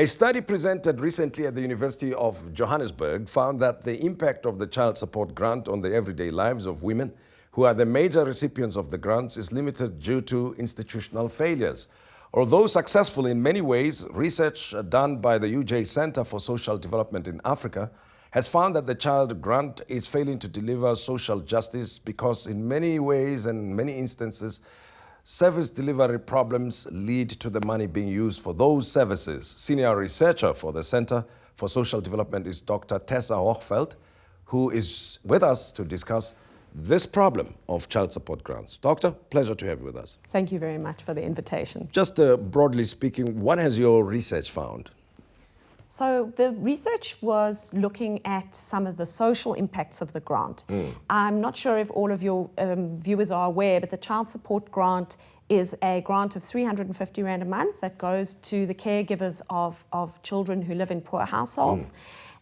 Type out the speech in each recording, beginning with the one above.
A study presented recently at the University of Johannesburg found that the impact of the child support grant on the everyday lives of women who are the major recipients of the grants is limited due to institutional failures. Although successful in many ways, research done by the UJ Center for Social Development in Africa has found that the child grant is failing to deliver social justice because in many ways and many instances, service delivery problems lead to the money being used for those services. Senior researcher for the Center for Social Development is Dr. Tessa Hochfeld, who is with us to discuss this problem of child support grants. Doctor, pleasure to have you with us. Thank you very much for the invitation. Just broadly speaking, what has your research found? So the research was looking at some of the social impacts of the grant. I'm not sure if all of your viewers are aware, but the child support grant is a grant of 350 Rand a month that goes to the caregivers of children who live in poor households.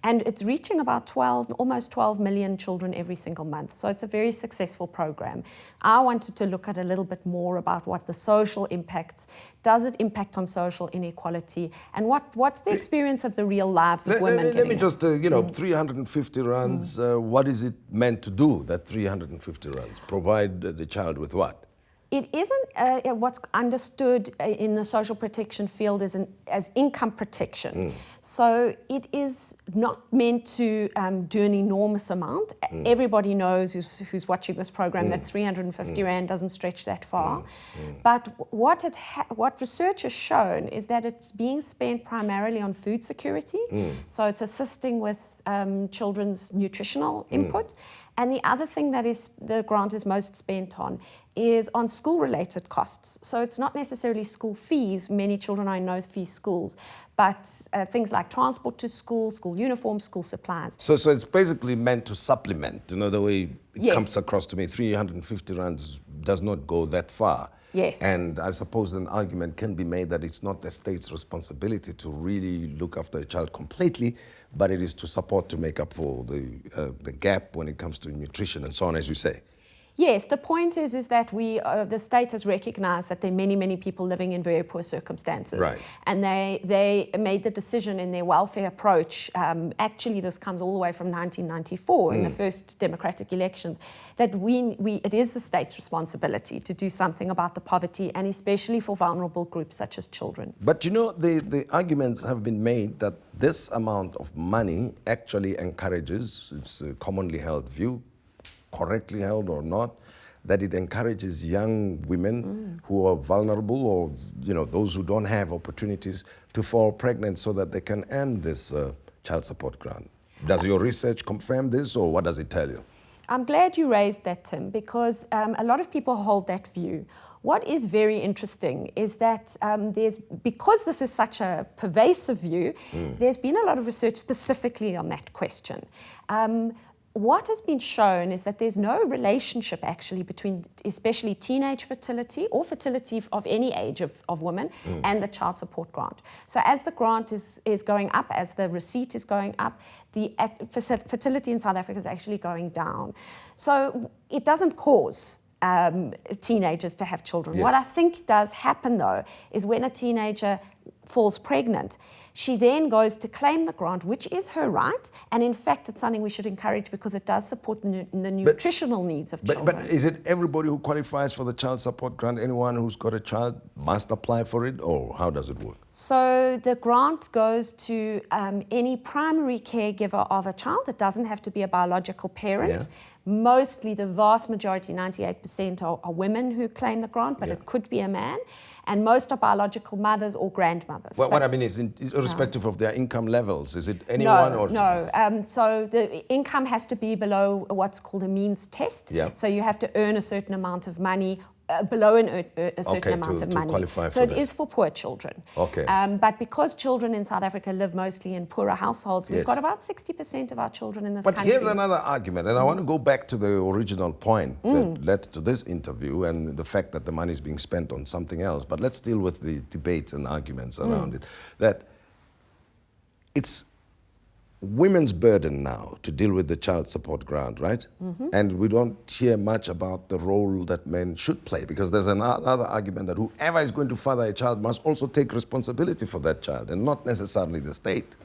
And it's reaching about almost 12 million children every single month. So it's a very successful program. I wanted to look at a little bit more about what the social impacts, does it impact on social inequality, and what's the experience of the real lives of women? Let me just, 350 rands, what is it meant to do, that 350 rands? Provide the child with what? It isn't what's understood in the social protection field as income protection. So it is not meant to do an enormous amount. Everybody knows who's watching this program that 350 Rand doesn't stretch that far. But what research has shown is that it's being spent primarily on food security. So it's assisting with children's nutritional input. And the other thing that the grant is most spent on is on school-related costs. So it's not necessarily school fees. Many children I know fee schools, but things like transport to school, school uniforms, school supplies. So it's basically meant to supplement. The way it comes across to me, 350 rands does not go that far. Yes. And I suppose an argument can be made that it's not the state's responsibility to really look after a child completely, but it is to support, to make up for the gap when it comes to nutrition and so on, as you say. Yes, the point is that the state has recognized that there are many, many people living in very poor circumstances. Right. And they made the decision in their welfare approach, actually this comes all the way from 1994 in the first democratic elections, that it is the state's responsibility to do something about the poverty, and especially for vulnerable groups such as children. But the arguments have been made that this amount of money actually encourages, it's a commonly held view, correctly held or not, that it encourages young women who are vulnerable or those who don't have opportunities to fall pregnant so that they can earn this child support grant. Does your research confirm this, or what does it tell you? I'm glad you raised that, Tim, because a lot of people hold that view. What is very interesting is that because this is such a pervasive view, there's been a lot of research specifically on that question. What has been shown is that there's no relationship actually between especially teenage fertility or fertility of any age of women and the child support grant. So as the grant is going up, as the receipt is going up, the fertility in South Africa is actually going down. So it doesn't cause teenagers to have children. Yes. What I think does happen though is when a teenager falls pregnant, she then goes to claim the grant, which is her right, and in fact it's something we should encourage because it does support the nutritional needs of children. But is it everybody who qualifies for the child support grant? Anyone who's got a child must apply for it, or how does it work? So the grant goes to any primary caregiver of a child. It doesn't have to be a biological parent. Yeah. Mostly, the vast majority, 98%, are women who claim the grant, but it could be a man. And most are biological mothers or grandmothers. Well, what I mean is, irrespective of their income levels, is it anyone? No. So the income has to be below what's called a means test. Yeah. So you have to earn a certain amount of money, below a certain amount of money. So it is for poor children. Okay. But because children in South Africa live mostly in poorer households, we've got about 60% of our children in this country. But here's another argument, and I want to go back to the original point that led to this interview and the fact that the money is being spent on something else. But let's deal with the debates and arguments around it. That it's women's burden now to deal with the child support grant, right? And we don't hear much about the role that men should play, because there's another argument that whoever is going to father a child must also take responsibility for that child and not necessarily the state.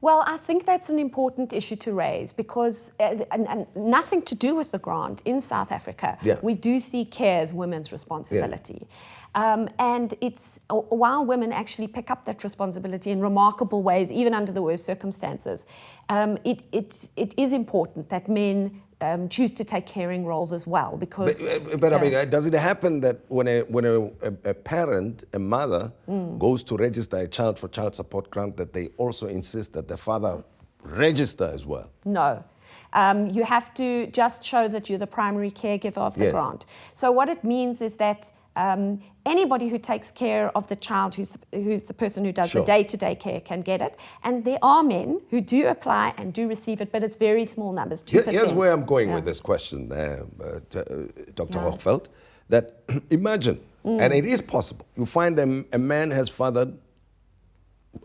Well, I think that's an important issue to raise because and nothing to do with the grant in South Africa. Yeah. We do see care as women's responsibility. And it's while women actually pick up that responsibility in remarkable ways, even under the worst circumstances, it is important that men choose to take caring roles as well, because... But I mean, does it happen that when a parent, a mother, goes to register a child for child support grant, that they also insist that the father register as well? No. You have to just show that you're the primary caregiver of the grant. So what it means is that anybody who takes care of the child, who's the person who does the day-to-day care, can get it. And there are men who do apply and do receive it, but it's very small numbers, 2%. Here's where I'm going with this question, Dr. Hochfeld, that imagine, and it is possible, you find a man has fathered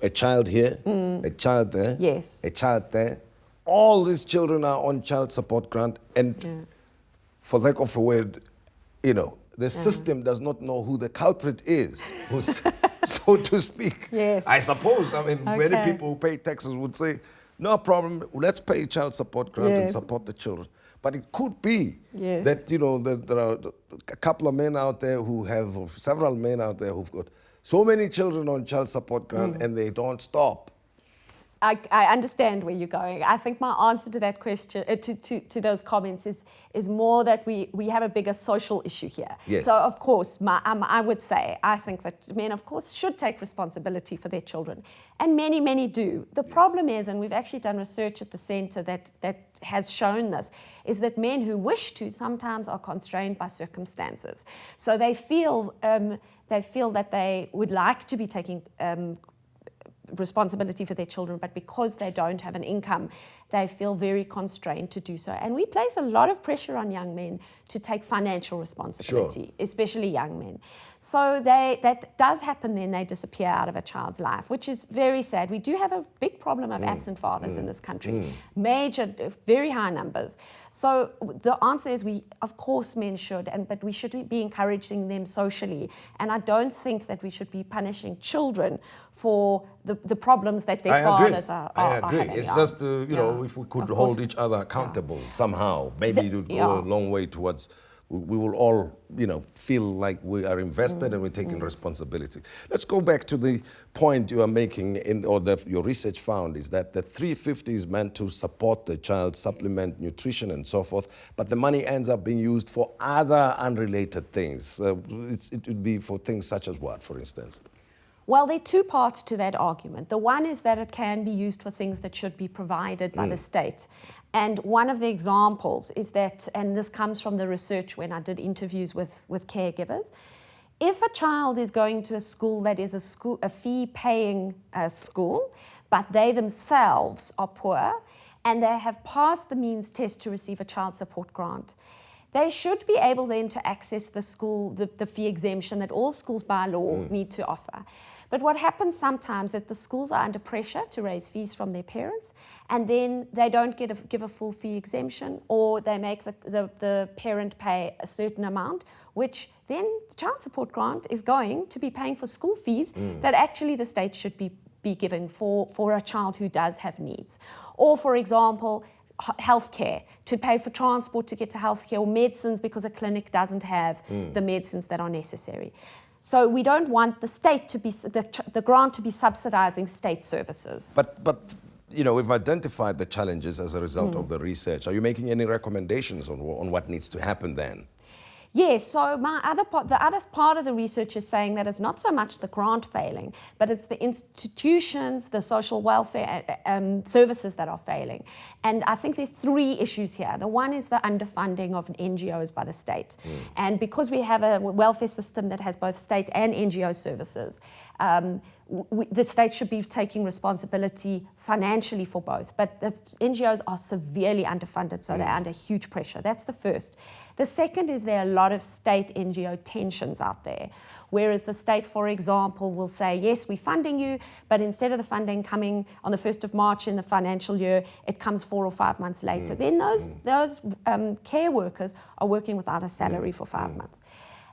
a child here, a child there, a child there. All these children are on child support grant, and for lack of a word, the system does not know who the culprit is, so to speak. I suppose, many people who pay taxes would say, no problem, let's pay child support grant and support the children. But it could be that, that there are a couple of men out there who have, or several men out there who've got so many children on child support grant and they don't stop. I understand where you're going. I think my answer to that question, to those comments, is more that we have a bigger social issue here. So, of course, I would say, I think that men, of course, should take responsibility for their children. And many, many do. The problem is, and we've actually done research at the centre that has shown this, is that men who wish to sometimes are constrained by circumstances. So they feel that they would like to be taking responsibility for their children, but because they don't have an income, they feel very constrained to do so. And we place a lot of pressure on young men to take financial responsibility, especially young men. So that does happen, then they disappear out of a child's life, which is very sad. We do have a big problem of absent fathers in this country, major, very high numbers. So the answer is of course men should, but we should be encouraging them socially. And I don't think that we should be punishing children for the problems that their fathers are having. It's just, if we could hold each other accountable somehow, maybe it would go a long way towards, we will all, feel like we are invested and we're taking responsibility. Let's go back to the point you are making, that your research found, is that the 350 is meant to support the child, supplement nutrition and so forth, but the money ends up being used for other unrelated things. It would be for things such as what, for instance? Well, there are two parts to that argument. The one is that it can be used for things that should be provided by the state. And one of the examples is that, and this comes from the research when I did interviews with caregivers, if a child is going to a school that is a fee-paying school, but they themselves are poor, and they have passed the means test to receive a child support grant, they should be able then to access the fee exemption that all schools by law need to offer. But what happens sometimes is that the schools are under pressure to raise fees from their parents, and then they don't give a full fee exemption, or they make the parent pay a certain amount, which then the child support grant is going to be paying for school fees that actually the state should be giving for a child who does have needs. Or, for example, healthcare, to pay for transport to get to healthcare, or medicines because a clinic doesn't have the medicines that are necessary. So we don't want the state to be the grant to be subsidizing state services. But we've identified the challenges as a result of the research. Are you making any recommendations on what needs to happen then? Yes, so the other part of the research is saying that it's not so much the grant failing, but it's the institutions, the social welfare services that are failing. And I think there are three issues here. The one is the underfunding of NGOs by the state. And because we have a welfare system that has both state and NGO services, the state should be taking responsibility financially for both. But the NGOs are severely underfunded, so they're under huge pressure. That's the first. The second is there are a lot of state NGO tensions out there. Whereas the state, for example, will say, yes, we're funding you, but instead of the funding coming on the 1st of March in the financial year, it comes 4 or 5 months later. Then those care workers are working without a salary for 5 months.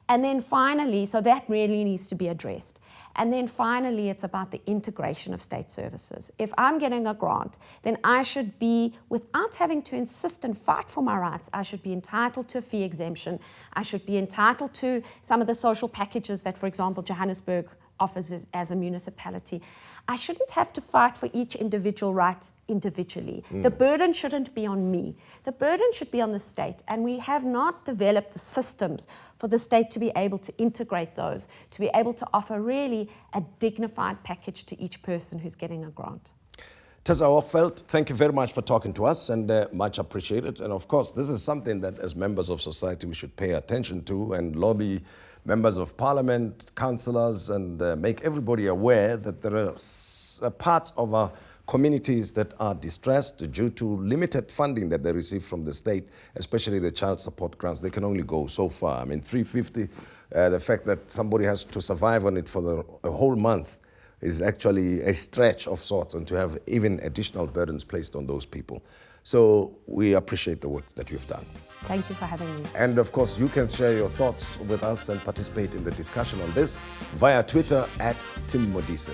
And then finally, so that really needs to be addressed. And then finally, it's about the integration of state services. If I'm getting a grant, then I should be, without having to insist and fight for my rights, I should be entitled to a fee exemption. I should be entitled to some of the social packages that, for example, Johannesburg offers as a municipality. I shouldn't have to fight for each individual right individually. The burden shouldn't be on me. The burden should be on the state. And we have not developed the systems for the state to be able to integrate those, to be able to offer really a dignified package to each person who's getting a grant. Tessa Hochfeld, thank you very much for talking to us, and much appreciated. And of course, this is something that as members of society we should pay attention to and lobby members of parliament, councillors, and make everybody aware that there are parts of our communities that are distressed due to limited funding that they receive from the state, especially the child support grants. They can only go so far. I mean, 350, the fact that somebody has to survive on it for a whole month is actually a stretch of sorts, and to have even additional burdens placed on those people. So we appreciate the work that you've done. Thank you for having me. And of course, you can share your thoughts with us and participate in the discussion on this via Twitter @TimModise.